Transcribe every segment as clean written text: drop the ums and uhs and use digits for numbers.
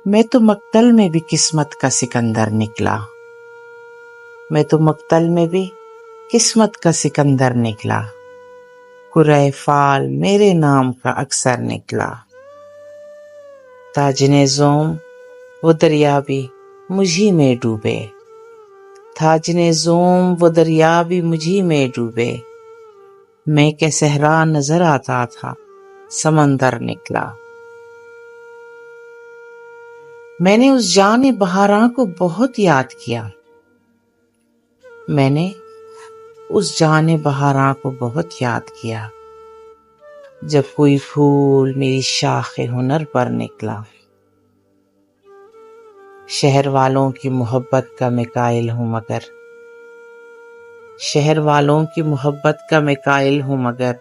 میں تو مقتل میں بھی قسمت کا سکندر نکلا، میں تو مقتل میں بھی قسمت کا سکندر نکلا، قرۂ فال میرے نام کا اکثر نکلا، تاجن زوم وہ دریا بھی مجھی میں ڈوبے، تاجن زوم وہ دریا بھی مجھی میں ڈوبے، میں کہ صحرا نظر آتا تھا سمندر نکلا۔ میں نے اس جان بہاراں کو بہت یاد کیا، میں نے اس جان بہاراں کو بہت یاد کیا، جب کوئی پھول میری شاخ ہنر پر نکلا، شہر والوں کی محبت کا میں قائل ہوں مگر، شہر والوں کی محبت کا میں قائل ہوں مگر،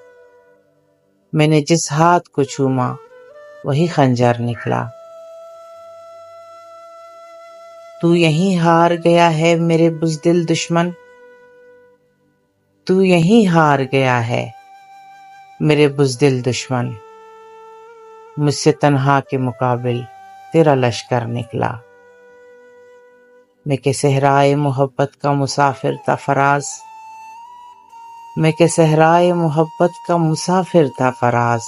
میں نے جس ہاتھ کو چوما وہی خنجر نکلا۔ تو یہیں ہار گیا ہے میرے بزدل دشمن، تو یہیں ہار گیا ہے میرے بزدل دشمن، مجھ سے تنہا کے مقابل تیرا لشکر نکلا۔ میں کہ صحرائے محبت کا مسافر تھا فراز، میں کہ صحرائے محبت کا مسافر تھا فراز،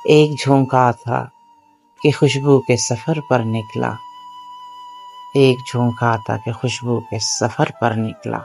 ایک جھونکا تھا کہ خوشبو کے سفر پر نکلا، ایک جھونکا تھا کہ خوشبو کے سفر پر نکلا۔